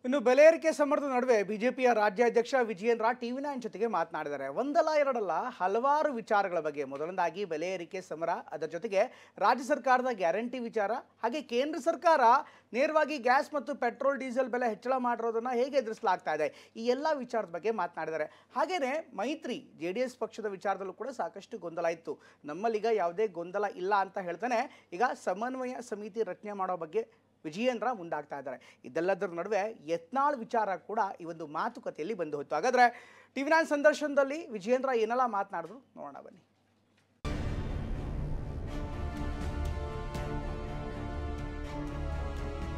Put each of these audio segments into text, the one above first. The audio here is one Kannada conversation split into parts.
ಇನ್ನು ಬೆಲೆ ಏರಿಕೆ ಸಮರದ ನಡುವೆ ಬಿಜೆಪಿಯ ರಾಜ್ಯಾಧ್ಯಕ್ಷ ವಿಜಯೇಂದ್ರ ಟಿವಿ9 ಜೊತೆಗೆ ಮಾತನಾಡಿದ್ದಾರೆ. ಒಂದಲ್ಲ ಎರಡಲ್ಲ ಹಲವಾರು ವಿಚಾರಗಳ ಬಗ್ಗೆ. ಮೊದಲನೇದಾಗಿ ಬೆಲೆ ಏರಿಕೆ ಸಮರ, ಅದರ ಜೊತೆಗೆ ರಾಜ್ಯ ಸರ್ಕಾರದ ಗ್ಯಾರಂಟಿ ವಿಚಾರ, ಹಾಗೆ ಕೇಂದ್ರ ಸರ್ಕಾರ ನೇರವಾಗಿ ಗ್ಯಾಸ್ ಮತ್ತು ಪೆಟ್ರೋಲ್ ಡೀಸೆಲ್ ಬೆಲೆ ಹೆಚ್ಚಳ ಮಾಡಿರೋದನ್ನ ಹೇಗೆ ಎದುರಿಸಲಾಗ್ತಾ ಇದೆ, ಈ ಎಲ್ಲ ವಿಚಾರದ ಬಗ್ಗೆ ಮಾತನಾಡಿದ್ದಾರೆ. ಹಾಗೇನೆ ಮೈತ್ರಿ ಜೆಡಿಎಸ್ ಪಕ್ಷದ ವಿಚಾರದಲ್ಲೂ ಕೂಡ ಸಾಕಷ್ಟು ಗೊಂದಲ ಇತ್ತು. ನಮ್ಮಲ್ಲೀಗ ಯಾವುದೇ ಗೊಂದಲ ಇಲ್ಲ ಅಂತ ಹೇಳ್ತಾನೆ ಈಗ ಸಮನ್ವಯ ಸಮಿತಿ ರಚನೆ ಮಾಡೋ ಬಗ್ಗೆ ವಿಜಯೇಂದ್ರ ಮುಂದಾಗ್ತಾ ಇದ್ದಾರೆ. ಇದೆಲ್ಲದರ ನಡುವೆ ಯತ್ನಾಳ್ ವಿಚಾರ ಕೂಡ ಈ ಒಂದು ಮಾತುಕತೆಯಲ್ಲಿ ಬಂದು ಹೋಯ್ತು. ಹಾಗಾದ್ರೆ ಟಿವಿ9 ಸಂದರ್ಶನದಲ್ಲಿ ವಿಜಯೇಂದ್ರ ಏನೆಲ್ಲ ಮಾತನಾಡಿದ್ರು ನೋಡೋಣ ಬನ್ನಿ.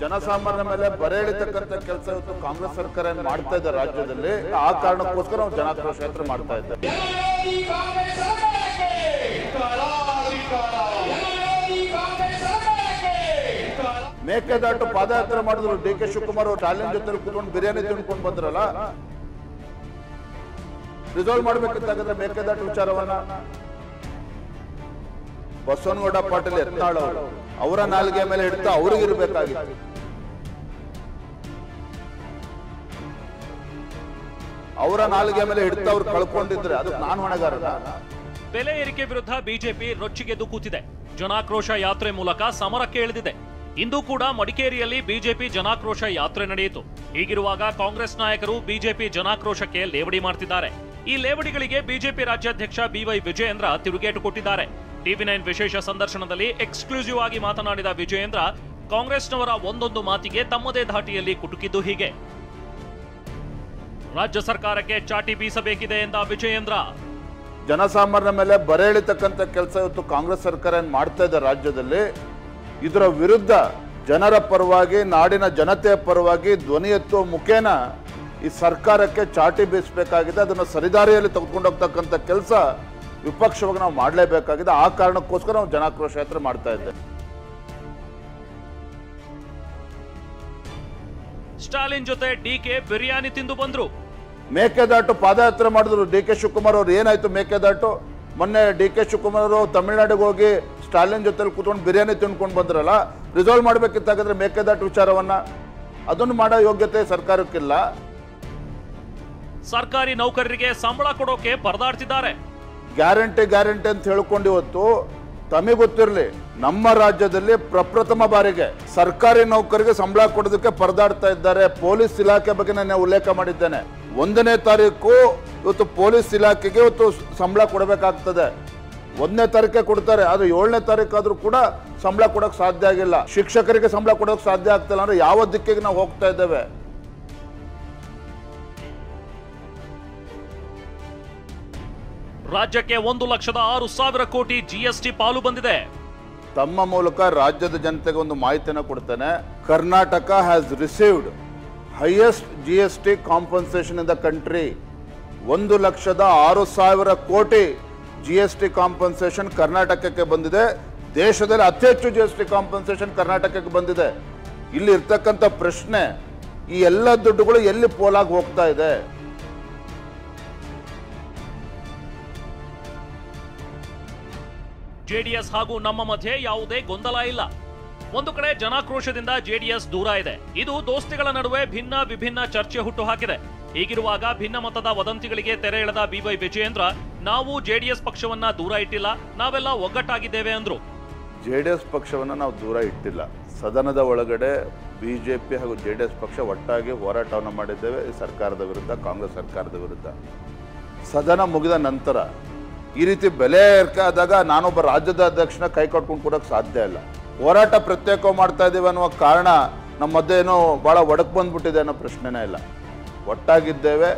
ಜನಸಾಮಾನ್ಯರ ಮೇಲೆ ಬರೆ ಎಳಿತಕ್ಕಂತ ಕೆಲಸ ಇವತ್ತು ಕಾಂಗ್ರೆಸ್ ಸರ್ಕಾರ ಮಾಡ್ತಾ ಇದೆ ರಾಜ್ಯದಲ್ಲಿ. ಆ ಕಾರಣಕ್ಕೋಸ್ಕರ ನಾವು ಜನಾಕ್ರೋಶ ಯಾತ್ರೆ ಮಾಡ್ತಾ ಇದ್ದೇವೆ. ಮೇಕೆದಾಟು ಪಾದಯಾತ್ರೆ ಮಾಡಿದ್ರು. ಡಿ.ಕೆ. ಶಿವಕುಮಾರ್ ಅವರು ಚಾಲೆಂಜ್ ಜೊತೆ ಕೂತ್ಕೊಂಡು ಬಿರಿಯಾನಿ ತಿನ್ಕೊಂಡು ಬಂದ್ರಲ್ಲ, ರಿಸಾಲ್ವ್ ಮಾಡ್ಬೇಕಿತ್ತಾಗದ್ರೆ ಮೇಕೆದಾಟು ವಿಚಾರವನ್ನ ಬಸವನಗೌಡ ಪಾಟೀಲ್ ಯತ್ನಾಳ್ ಅವರ ನಾಲ್ಗೆ ಮೇಲೆ ಹಿಡಿತಾ ಅವ್ರಿಗೆ ಇರಬೇಕಾಗಿತ್ತು. ಅವರ ನಾಲ್ಗೆ ಮೇಲೆ ಹಿಡಿತಾ ಅವ್ರು ಕಳ್ಕೊಂಡಿದ್ರೆ ಅದಕ್ಕೆ ನಾನು ಹೊಣೆಗಾರನ. ಬೆಲೆ ಏರಿಕೆ ವಿರುದ್ಧ ಬಿಜೆಪಿ ರೊಚ್ಚಿಗೆದ್ದು ಕೂತಿದೆ. ಜನಾಕ್ರೋಶ ಯಾತ್ರೆ ಮೂಲಕ ಸಮರಕ್ಕೆ ಇಳಿದಿದೆ. ಇಂದು ಕೂಡ ಮಡಿಕೇರಿಯಲ್ಲಿ ಬಿಜೆಪಿ ಜನಾಕ್ರೋಶ ಯಾತ್ರೆ ನಡೆಯಿತು. ಹೀಗಿರುವಾಗ ಕಾಂಗ್ರೆಸ್ ನಾಯಕರು ಬಿಜೆಪಿ ಜನಾಕ್ರೋಶಕ್ಕೆ ಲೇವಡಿ ಮಾಡ್ತಿದ್ದಾರೆ. ಈ ಲೇವಡಿಗಳಿಗೆ ಬಿಜೆಪಿ ರಾಜ್ಯಾಧ್ಯಕ್ಷ ಬಿವೈ ವಿಜಯೇಂದ್ರ ತಿರುಗೇಟು ಕೊಟ್ಟಿದ್ದಾರೆ. ಟಿವಿ9 ವಿಶೇಷ ಸಂದರ್ಶನದಲ್ಲಿ ಎಕ್ಸ್ಕ್ಲೂಸಿವ್ ಆಗಿ ಮಾತನಾಡಿದ ವಿಜಯೇಂದ್ರ ಕಾಂಗ್ರೆಸ್ನವರ ಒಂದೊಂದು ಮಾತಿಗೆ ತಮ್ಮದೇ ಧಾಟಿಯಲ್ಲಿ ಕುಟುಕಿದ್ದು ಹೀಗೆ. ರಾಜ್ಯ ಸರ್ಕಾರಕ್ಕೆ ಚಾಟಿ ಬೀಸಬೇಕಿದೆ ಎಂದ ವಿಜಯೇಂದ್ರ. ಜನಸಾಮಾನ್ಯರ ಮೇಲೆ ಬರೆ ಎಳಿತಕ್ಕಂತ ಕೆಲಸ ಇವತ್ತು ಕಾಂಗ್ರೆಸ್ ಸರ್ಕಾರ ಮಾಡ್ತಾ ಇದೆ ರಾಜ್ಯದಲ್ಲಿ. ಇದರ ವಿರುದ್ಧ ಜನರ ಪರವಾಗಿ, ನಾಡಿನ ಜನತೆಯ ಪರವಾಗಿ ಧ್ವನಿ ಎತ್ತುವ ಮುಖೇನ ಈ ಸರ್ಕಾರಕ್ಕೆ ಚಾಟಿ ಬೀಸಬೇಕಾಗಿದೆ. ಅದನ್ನು ಸರಿದಾರಿಯಲ್ಲಿ ತೆಗೆದುಕೊಂಡು ಹೋಗ್ತಕ್ಕಂಥ ಕೆಲಸ ವಿಪಕ್ಷವಾಗಿ ನಾವು ಮಾಡಲೇಬೇಕಾಗಿದೆ. ಆ ಕಾರಣಕ್ಕೋಸ್ಕರ ನಾವು ಜನಾಕ್ರೋಶ ಯಾತ್ರೆ ಮಾಡ್ತಾ ಇದ್ದೇವೆ. ಸ್ಟಾಲಿನ್ ಜೊತೆ ಡಿಕೆ ಬಿರಿಯಾನಿ ತಿಂದು ಬಂದ್ರು. ಮೇಕೆದಾಟು ಪಾದಯಾತ್ರೆ ಮಾಡಿದ್ರು. ಡಿ.ಕೆ. ಶಿವಕುಮಾರ್ ಅವರು ಏನಾಯ್ತು ಮೇಕೆದಾಟು? ಮೊನ್ನೆ ಡಿ.ಕೆ. ಶಿವಕುಮಾರ್ ಅವರು ತಮಿಳುನಾಡಿಗೆ ಹೋಗಿ ಸ್ಟಾಲಿನ್ ಜೊತೆ ಕೂತ್ಕೊಂಡು ಬಿರಿಯಾನಿ ತಿನ್ಕೊಂಡು ಬಂದ್ರಲ್ಲ, ರಿಸಾಲ್ವ್ ಮಾಡ್ಬೇಕಿತ್ತಾಗದ್ರೆ ಮೇಕೆದಾಟು ವಿಚಾರವನ್ನ ಅದನ್ನು ಮಾಡೋ ಯೋಗ್ಯತೆ ಸರ್ಕಾರಕ್ಕಿಲ್ಲ. ಸರ್ಕಾರಿ ನೌಕರರಿಗೆ ಸಂಬಳ ಕೊಡೋಕೆ ಪರದಾಡ್ತಿದ್ದಾರೆ. ಗ್ಯಾರಂಟಿ ಅಂತ ಹೇಳ್ಕೊಂಡು ಇವತ್ತು ತಮಗೆ ಗೊತ್ತಿರಲಿ, ನಮ್ಮ ರಾಜ್ಯದಲ್ಲಿ ಪ್ರಪ್ರಥಮ ಬಾರಿಗೆ ಸರ್ಕಾರಿ ನೌಕರಿಗೆ ಸಂಬಳ ಕೊಡೋದಕ್ಕೆ ಪರದಾಡ್ತಾ ಇದ್ದಾರೆ. ಪೊಲೀಸ್ ಇಲಾಖೆ ಬಗ್ಗೆ ನಾನು ಉಲ್ಲೇಖ ಮಾಡಿದ್ದೇನೆ. 1ನೇ ತಾರೀಕು ಇವತ್ತು ಪೊಲೀಸ್ ಇಲಾಖೆಗೆ ಇವತ್ತು ಸಂಬಳ ಕೊಡಬೇಕಾಗ್ತದೆ. 1ನೇ ತಾರೀಕೆ ಕೊಡ್ತಾರೆ, ಅದು 7ನೇ ತಾರೀಕಾದ್ರೂ ಕೂಡ ಸಂಬಳ ಕೊಡೋಕೆ ಸಾಧ್ಯ ಆಗಿಲ್ಲ. ಶಿಕ್ಷಕರಿಗೆ ಸಂಬಳ ಕೊಡೋಕೆ ಸಾಧ್ಯ ಆಗ್ತಿಲ್ಲ ಅಂದ್ರೆ ಯಾವ ದಿಕ್ಕಿಗೆ ನಾವು ಹೋಗ್ತಾ ಇದ್ದೇವೆ? ರಾಜ್ಯಕ್ಕೆ 1,06,000 ಕೋಟಿ ಜಿಎಸ್ಟಿ ಪಾಲು ಬಂದಿದೆ. ತಮ್ಮ ಮೂಲಕ ರಾಜ್ಯದ ಜನತೆಗೆ ಒಂದು ಮಾಹಿತಿಯನ್ನು ಕೊಡ್ತೇನೆ. Karnataka has received highest GST compensation in the country. 1,06,000 ಕೋಟಿ ಜಿಎಸ್ಟಿ ಕಾಂಪನ್ಸೇಷನ್ ಕರ್ನಾಟಕಕ್ಕೆ ಬಂದಿದೆ. ದೇಶದಲ್ಲಿ ಅತಿ ಹೆಚ್ಚು ಜಿಎಸ್ಟಿ ಕಾಂಪನ್ಸೇಷನ್ ಕರ್ನಾಟಕಕ್ಕೆ ಬಂದಿದೆ. ಇಲ್ಲಿ ಇರ್ತಕ್ಕಂಥ ಪ್ರಶ್ನೆ, ಈ ಎಲ್ಲ ದುಡ್ಡುಗಳು ಎಲ್ಲಿ ಪೋಲಾಗಿ ಹೋಗ್ತಾ ಇದೆ? ಜೆಡಿಎಸ್ ಹಾಗೂ ನಮ್ಮ ಮಧ್ಯೆ ಯಾವುದೇ ಗೊಂದಲ ಇಲ್ಲ. ಒಂದು ಕಡೆ ಜನಾಕ್ರೋಶದಿಂದ ಜೆಡಿಎಸ್ ದೂರ ಇದೆ. ಇದು ದೋಸ್ತಿಗಳ ನಡುವೆ ಭಿನ್ನ ವಿಭಿನ್ನ ಚರ್ಚೆ ಹುಟ್ಟು ಹಾಕಿದೆ. ಹೀಗಿರುವಾಗ ಭಿನ್ನ ಮತದ ವದಂತಿಗಳಿಗೆ ತೆರೆ ಎಳೆದ ಬಿವೈ ವಿಜಯೇಂದ್ರ, ನಾವು ಜೆಡಿಎಸ್ ಪಕ್ಷವನ್ನ ದೂರ ಇಟ್ಟಿಲ್ಲ, ನಾವೆಲ್ಲ ಒಗ್ಗಟ್ಟಾಗಿದ್ದೇವೆ ಅಂದ್ರು. ಜೆಡಿಎಸ್ ಪಕ್ಷವನ್ನ ನಾವು ದೂರ ಇಟ್ಟಿಲ್ಲ. ಸದನದ ಒಳಗಡೆ ಬಿಜೆಪಿ ಹಾಗೂ ಜೆಡಿಎಸ್ ಪಕ್ಷ ಒಟ್ಟಾಗಿ ಹೋರಾಟವನ್ನು ಮಾಡಿದ್ದೇವೆ ಈ ಸರ್ಕಾರದ ವಿರುದ್ಧ, ಕಾಂಗ್ರೆಸ್ ಸರ್ಕಾರದ ವಿರುದ್ಧ. ಸದನ ಮುಗಿದ ನಂತರ ಈ ರೀತಿ ಬೆಲೆ ಏರಿಕೆ ಆದಾಗ ನಾನೊಬ್ಬ ರಾಜ್ಯದ ಅಧ್ಯಕ್ಷನ ಕೈ ಕಟ್ಕೊಂಡು ಕೊಡೋಕೆ ಸಾಧ್ಯ ಇಲ್ಲ. ಹೋರಾಟ ಪ್ರತ್ಯೇಕ ಮಾಡ್ತಾ ಇದ್ದೀವಿ ಅನ್ನುವ ಕಾರಣ ನಮ್ಮ ಮಧ್ಯೆ ಏನೋ ಭಾಳ ಒಡಕು ಬಂದ್ಬಿಟ್ಟಿದೆ ಅನ್ನೋ ಪ್ರಶ್ನೆನೇ ಇಲ್ಲ. ಒಟ್ಟಾಗಿದ್ದೇವೆ.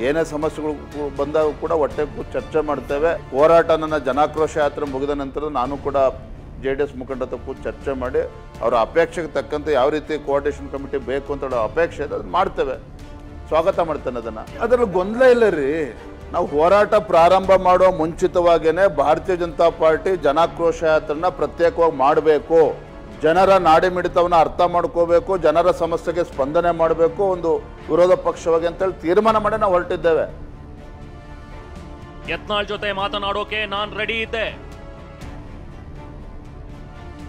ಏನೇ ಸಮಸ್ಯೆಗಳು ಬಂದಾಗ ಕೂಡ ಒಟ್ಟೆ ಚರ್ಚೆ ಮಾಡ್ತೇವೆ. ಹೋರಾಟ ನನ್ನ ಜನಾಕ್ರೋಶ ಯಾತ್ರೆ ಮುಗಿದ ನಂತರ ನಾನು ಕೂಡ ಜೆಡಿಎಸ್ ಮುಖಂಡರ ಕೂತು ಚರ್ಚೆ ಮಾಡಿ ಅವರ ಅಪೇಕ್ಷೆಗೆ ತಕ್ಕಂತೆ ಯಾವ ರೀತಿ ಕೋಆರ್ಡಿನೇಷನ್ ಕಮಿಟಿ ಬೇಕು ಅಂತ ಹೇಳೋ ಅಪೇಕ್ಷೆ ಇದೆ, ಅದನ್ನು ಮಾಡ್ತೇವೆ. ಸ್ವಾಗತ ಮಾಡ್ತೇನೆ ಅದನ್ನು. ಅದರಲ್ಲಿ ಗೊಂದಲ ಇಲ್ಲ ರೀ. ನಾವು ಹೋರಾಟ ಪ್ರಾರಂಭ ಮಾಡುವ ಮುಂಚಿತವಾಗೇನೆ ಭಾರತೀಯ ಜನತಾ ಪಾರ್ಟಿ ಜನಾಕ್ರೋಶ ಯಾತ್ರೆನ ಪ್ರತ್ಯೇಕವಾಗಿ ಮಾಡಬೇಕು, ಜನರ ನಾಡಿ ಮಿಡಿತವನ್ನ ಅರ್ಥ ಮಾಡ್ಕೋಬೇಕು, ಜನರ ಸಮಸ್ಯೆಗೆ ಸ್ಪಂದನೆ ಮಾಡಬೇಕು ಒಂದು ವಿರೋಧ ಪಕ್ಷವಾಗಿ ಅಂತೇಳಿ ತೀರ್ಮಾನ ಮಾಡಿ ನಾವು ಹೊರಟಿದ್ದೇವೆ. ಯತ್ನಾಳ್ ಜೊತೆ ಮಾತನಾಡೋಕೆ ನಾನ್ ರೆಡಿ ಇದ್ದೆ.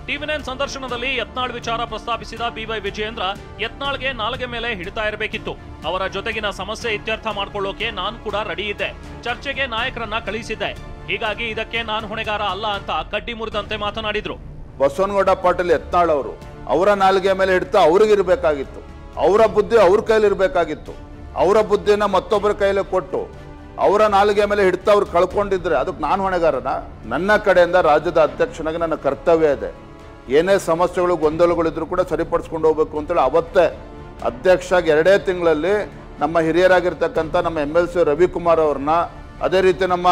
ಟಿವಿ9 ಸಂದರ್ಶನದಲ್ಲಿ ಯತ್ನಾಳ್ ವಿಚಾರ ಪ್ರಸ್ತಾಪಿಸಿದ ಬಿವೈ ವಿಜಯೇಂದ್ರ, ಯತ್ನಾಳ್ಗೆ ನಾಲ್ಗೆ ಮೇಲೆ ಹಿಡಿತಾ ಇರಬೇಕಿತ್ತು. ಅವರ ಜೊತೆಗಿನ ಸಮಸ್ಯೆ ಇತ್ಯರ್ಥ ಮಾಡ್ಕೊಳ್ಳೋಕೆ ನಾನು ಕೂಡ ರೆಡಿ ಇದ್ದೆ. ಚರ್ಚೆಗೆ ನಾಯಕರನ್ನ ಕಳಿಸಿದ್ದೆ. ಹೀಗಾಗಿ ಇದಕ್ಕೆ ನಾನು ಹೊಣೆಗಾರ ಅಲ್ಲ ಅಂತ ಕಡ್ಡಿ ಮುರಿದಂತೆ ಮಾತನಾಡಿದ್ರು. ಬಸವನಗೌಡ ಪಾಟೀಲ್ ಯತ್ನಾಳ್ ಅವರು ಅವರ ನಾಲ್ಗೆ ಮೇಲೆ ಹಿಡ್ತಾ ಅವ್ರಿಗಿರ್ಬೇಕಾಗಿತ್ತು. ಅವರ ಬುದ್ಧಿ ಅವ್ರ ಕೈಲಿ ಇರ್ಬೇಕಾಗಿತ್ತು. ಅವರ ಬುದ್ಧಿನ ಮತ್ತೊಬ್ಬರ ಕೈಲಿ ಕೊಟ್ಟು ಅವರ ನಾಲ್ಗೆ ಮೇಲೆ ಹಿಡ್ತಾ ಅವ್ರು ಕಳ್ಕೊಂಡಿದ್ರೆ ಅದಕ್ಕೆ ನಾನು ಹೊಣೆಗಾರನ? ನನ್ನ ಕಡೆಯಿಂದ ರಾಜ್ಯದ ಅಧ್ಯಕ್ಷನಾಗಿ ನನ್ನ ಕರ್ತವ್ಯ ಇದೆ. ಏನೇ ಸಮಸ್ಯೆಗಳು ಗೊಂದಲಗಳಿದ್ರು ಕೂಡ ಸರಿಪಡಿಸ್ಕೊಂಡು ಹೋಗ್ಬೇಕು ಅಂತೇಳಿ ಅವತ್ತೇ ಅಧ್ಯಕ್ಷಾಗಿ 2 ತಿಂಗಳಲ್ಲಿ ನಮ್ಮ ಹಿರಿಯರಾಗಿರ್ತಕ್ಕಂಥ ನಮ್ಮ MLC ರವಿಕುಮಾರ್ ಅವ್ರನ್ನ, ಅದೇ ರೀತಿ ನಮ್ಮ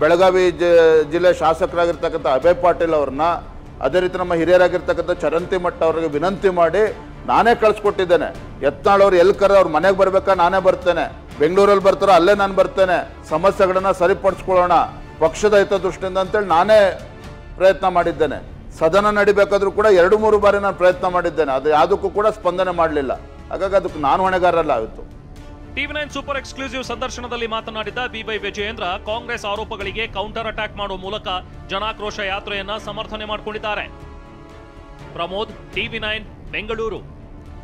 ಬೆಳಗಾವಿ ಜಿಲ್ಲೆ ಶಾಸಕರಾಗಿರ್ತಕ್ಕಂಥ ಅಭಯ್ ಪಾಟೀಲ್ ಅವ್ರನ್ನ, ಅದೇ ರೀತಿ ನಮ್ಮ ಹಿರಿಯರಾಗಿರ್ತಕ್ಕಂಥ ಚರಂತಿ ಮಠ ಅವ್ರಿಗೆ ವಿನಂತಿ ಮಾಡಿ ನಾನೇ ಕಳಿಸ್ಕೊಟ್ಟಿದ್ದೇನೆ. ಯತ್ನಾಳ್ ಅವ್ರು ಎಲ್ಲಿ ಕರೆ ಅವ್ರ ಮನೆಗೆ ಬರ್ಬೇಕಾ ನಾನೇ ಬರ್ತೇನೆ, ಬೆಂಗಳೂರಲ್ಲಿ ಬರ್ತಾರೋ ಅಲ್ಲೇ ನಾನು ಬರ್ತೇನೆ, ಸಮಸ್ಯೆಗಳನ್ನ ಸರಿಪಡಿಸ್ಕೊಳ್ಳೋಣ ಪಕ್ಷದ ಹಿತದೃಷ್ಟಿಯಿಂದ ಅಂತೇಳಿ ನಾನೇ ಪ್ರಯತ್ನ ಮಾಡಿದ್ದೇನೆ. ಸದನ ನಡಿಬೇಕಾದ್ರೂ ಕೂಡ 2-3 ಬಾರಿ ನಾನು ಪ್ರಯತ್ನ ಮಾಡಿದ್ದೇನೆ. ಅದು ಯಾವುದಕ್ಕೂ ಕೂಡ ಸ್ಪಂದನೆ ಮಾಡಲಿಲ್ಲ. ಹಾಗಾಗಿ ಅದಕ್ಕೆ ನಾನು ಹೊಣೆಗಾರಲ್ಲ ಆಯಿತು. ಟಿವಿ9 ಸೂಪರ್ ಎಕ್ಸ್ಕ್ಲೂಸಿವ್ ಸಂದರ್ಶನದಲ್ಲಿ ಮಾತನಾಡಿದ ಬಿವೈ ವಿಜಯೇಂದ್ರ, ಕಾಂಗ್ರೆಸ್ ಆರೋಪಗಳಿಗೆ ಕೌಂಟರ್ ಅಟ್ಯಾಕ್ ಮಾಡುವ ಮೂಲಕ ಜನಾಕ್ರೋಶ ಯಾತ್ರೆಯನ್ನ ಸಮರ್ಥನೆ ಮಾಡಿಕೊಂಡಿದ್ದಾರೆ. ಪ್ರಮೋದ್, ಟಿವಿ9, ಬೆಂಗಳೂರು.